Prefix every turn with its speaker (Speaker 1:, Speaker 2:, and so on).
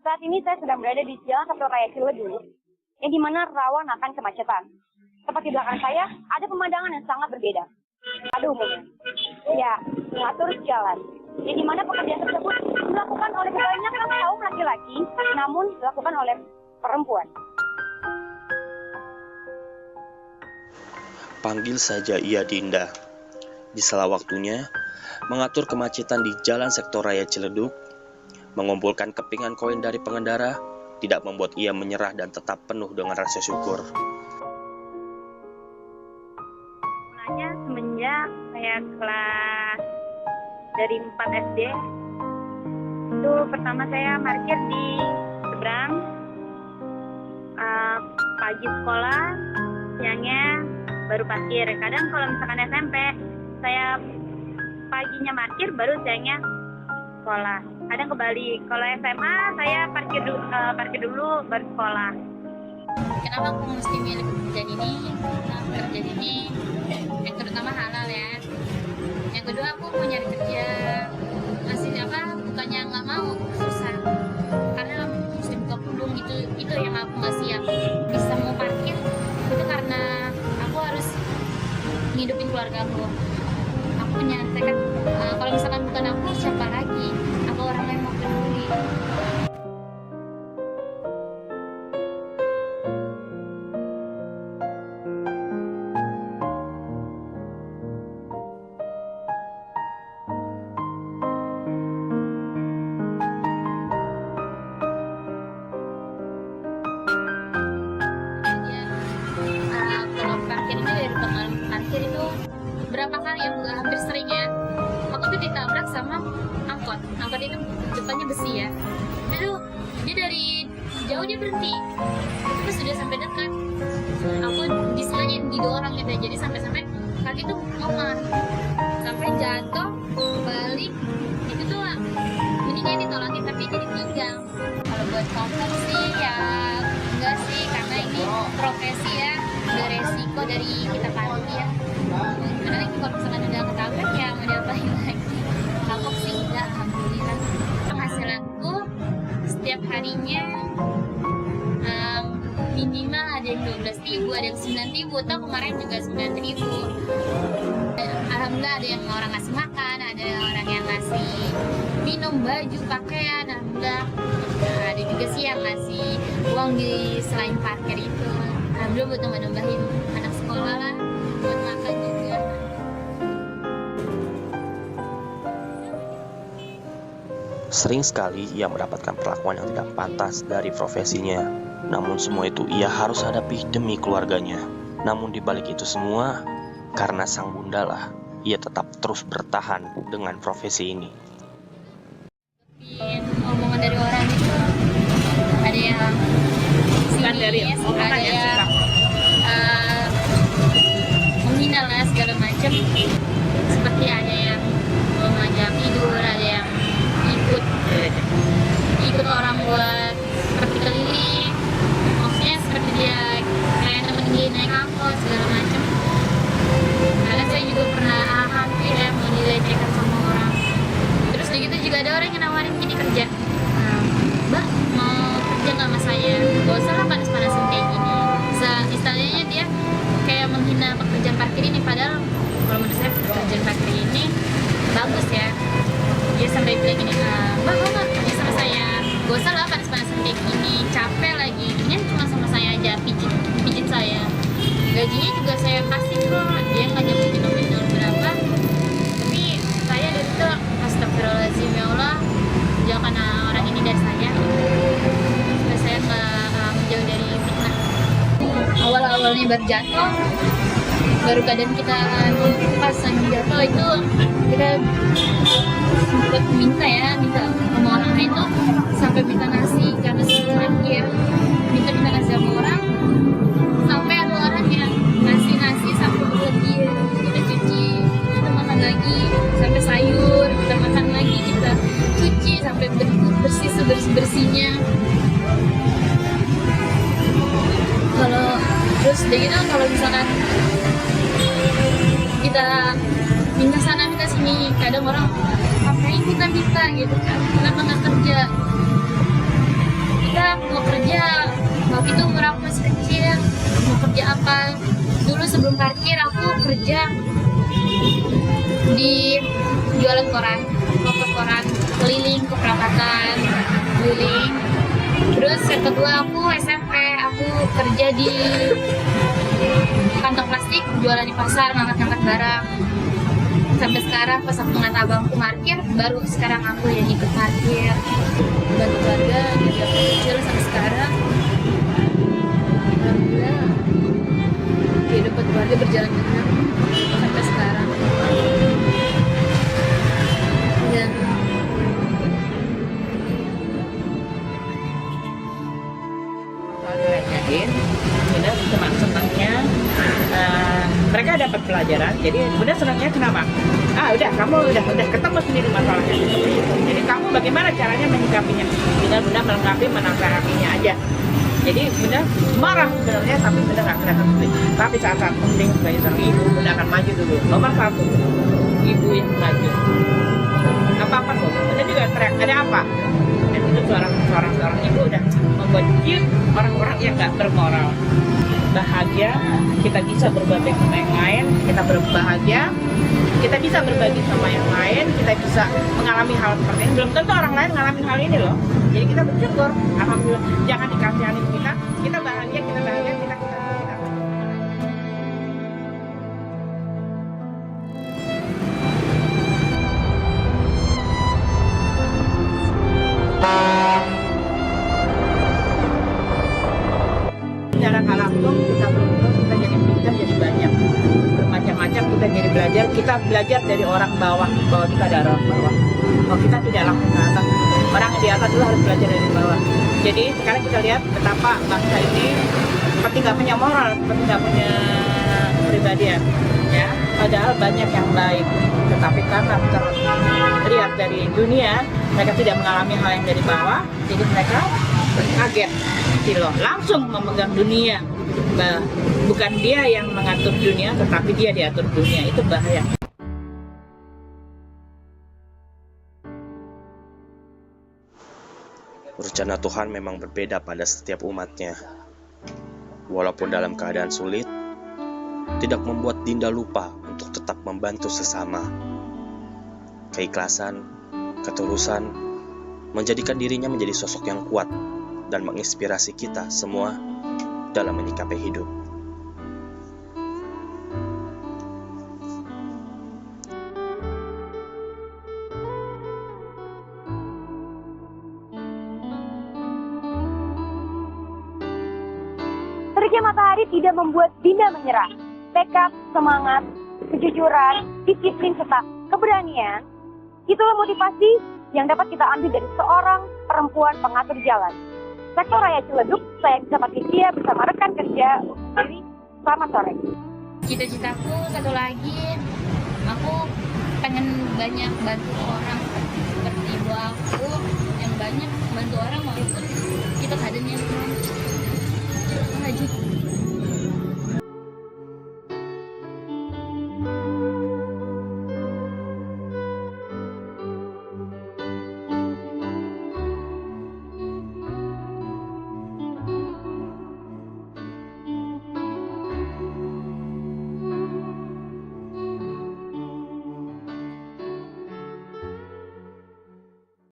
Speaker 1: Saat ini saya sedang berada di Jalan Sektor Raya Ciledug, yang dimana rawan akan kemacetan. Tepat di belakang saya, ada pemandangan yang sangat berbeda. Pada umumnya, ya, mengatur jalan. Yang dimana pekerjaan tersebut dilakukan oleh kebanyakan kaum laki-laki, namun dilakukan oleh perempuan.
Speaker 2: Panggil saja ia Dinda. Di sela waktunya, mengatur kemacetan di Jalan Sektor Raya Ciledug, mengumpulkan kepingan koin dari pengendara, tidak membuat ia menyerah dan tetap penuh dengan rasa syukur.
Speaker 1: Mulanya semenjak saya kelas dari 4 SD, itu pertama saya parkir di seberang, pagi sekolah, siangnya baru parkir. Kadang kalau misalkan SMP, saya paginya parkir, baru siangnya sekolah. Kadang kebalik. Kalau SMA, saya parkir dulu baru sekolah.
Speaker 3: Kenapa aku mesti milih pekerjaan ini? Nah, pekerjaan ini yang terutama halal ya. Yang kedua, aku mau nyari kerja. Masih bukannya nggak mau, susah. Karena mesti buka pundung itu yang aku nggak siap. Bisa mau parkir itu karena aku harus ngidupin keluarga aku. Aku punya tekad, kalau misalkan bukan aku, siapa lagi? Aku orang lain mau peduli. Kalau parkir itu dari pengalaman parkir itu berapa kali ya, hampir sering ya, aku tuh ditabrak sama angkot itu depannya besi ya, itu dia dari jauh dia berhenti, itu sudah sampai dekat, aku disini didorong gitu, jadi sampai kaki tuh ngomar, sampai jatuh balik, itu tuh mendingnya ditolongin tapi jadi pinggang. Kalau buat kompor sih ya enggak sih, karena ini profesi ya, ada resiko dari kita parkir ya. Karena lagi kalau misalkan udah ketabrak ya mau diapain lagi. Kapok sih enggak, alhamdulillah. Penghasilanku setiap harinya minimal ada yang 12.000, ada yang 9.000, atau kemarin juga 9.000. Alhamdulillah ada yang orang ngasih makan, ada orang yang ngasih minum, baju, pakaian, alhamdulillah. Ada juga sih yang ngasih uang di selain parkir itu. Alhamdulillah buat nambahin anak sekolah lah, buat makan juga.
Speaker 2: Sering sekali ia mendapatkan perlakuan yang tidak pantas dari profesinya. Namun semua itu ia harus hadapi demi keluarganya. Namun di balik itu semua, karena sang bunda lah, ia tetap terus bertahan dengan profesi ini.
Speaker 3: Omongan dari orang itu ada yang sinis, ada yang menghina lah segala macam. Seperti ada yang mengajak tidur, ada yang ikut orang buat seperti keliling, maksudnya seperti dia kayak temen dia naik angkot segala macam. Karena saya juga pernah hampir ya mau dilecehkan sama orang. Terus begitu juga ada orang yang nawarin gini kerja, Mbak mau kerja nggak sama saya? Gak usah lah panas-panasan kayak gini. Istilahnya dia kayak menghina pekerjaan parkir ini, padahal kalau menurut saya pekerjaan parkir ini bagus ya. Dia sampai bilang gini, Mbak mau nggak kerja sama saya? Gak usah lah panas-panasan kayak gini, capek lagi. Ini cuma sama saya aja, pijit saya. Gajinya juga saya kasih kok. Dia nggak nyebutin nominal berapa. Tapi saya dari itu, astagfirullahaladzim, ya Allah, jauhkan orang ini dari saya. Supaya saya nggak menjauh dari fitnah. Awal-awalnya baru jatuh, baru keadaan kita pas jatuh itu kita sempat minta sama orang lain tuh, sampai minta nasi karena sudah lagi ya, minta nasi sama orang, sampai ada orang yang ngasih nasi sampai berlebih, kita cuci, kita makan lagi, sampai sayur kita makan lagi, kita cuci sampai bersih sebersih-bersihnya. Kalau terus udah gitu, kalau misalkan kita minta sana minta sini, kadang orang ngapain kita minta gitu kan, kenapa nggak kerja. parkir aku kerja di jualan koran, koran keliling ke perapatan, keliling. Terus yang kedua aku SMP, aku kerja di kantong plastik, jualan di pasar, ngangkat-ngangkat barang. Sampai sekarang pas aku ngeliat abangku parkir, baru sekarang aku yang ikut parkir, bantu keluarga dari aku kecil sampai sekarang. Alhamdulillah kehidupan keluarga berjalan dengan sampai sekarang. Dan
Speaker 4: ngajarin, Bunda senang-senangnya mereka dapat pelajaran. Jadi Bunda senangnya kenapa? Udah kamu udah ketemu sendiri masalahnya. Jadi kamu bagaimana caranya menyikapinya? Tinggal Bunda melengkapi menasehatinya aja. Jadi Bunda marah sebenarnya, tapi Bunda nggak kelihatan sedih. Tapi saat penting sebagai seorang ibu, Bunda akan maju dulu. Nomor 1, ibu yang maju. Apa-apa kok, Bunda juga teriak, ada apa? Dan itu seorang ibu udah membuat orang-orang yang nggak bermoral. Bahagia, kita bisa berbagi sama yang lain, kita berbahagia, kita bisa berbagi sama yang lain, kita bisa mengalami hal seperti ini. Belum tentu orang lain ngalamin hal ini loh. Jadi kita bersyukur, alhamdulillah. Jangan dikasihani kita bahagia, kita bahagia, kita. Secara karakter kita beruntung, kita jadi pintar, jadi banyak, bermacam-macam, kita jadi belajar, kita belajar dari orang bawah, bahwa kita ada orang bawah, bahwa kita tidak langsung ke atas, orang di atas dulu harus belajar dari bawah. Jadi sekarang kita lihat betapa bangsa ini seperti nggak punya moral, seperti nggak punya kepribadian, ya. Padahal banyak yang baik, tetapi karena terlihat dari dunia, mereka tidak mengalami hal yang dari bawah, jadi mereka kaget. Loh, langsung memegang dunia. Bukan dia yang mengatur dunia, tetapi dia diatur dunia. Itu bahaya.
Speaker 2: Rencana Tuhan memang berbeda pada setiap umatnya. Walaupun dalam keadaan sulit, tidak membuat Dinda lupa untuk tetap membantu sesama. Keikhlasan, ketulusan, menjadikan dirinya menjadi sosok yang kuat dan menginspirasi kita semua dalam menyikapi hidup.
Speaker 1: Teriknya matahari tidak membuat Dinda menyerah. Tekad, semangat, kejujuran, disiplin, serta keberanian, itulah motivasi yang dapat kita ambil dari seorang perempuan pengatur jalan. Sektor Raya Ciledug, saya bisa Patricia bersama rekan kerja Diri. Selamat sore.
Speaker 3: cita-citaku satu lagi, aku pengen banyak bantu orang seperti ibu aku.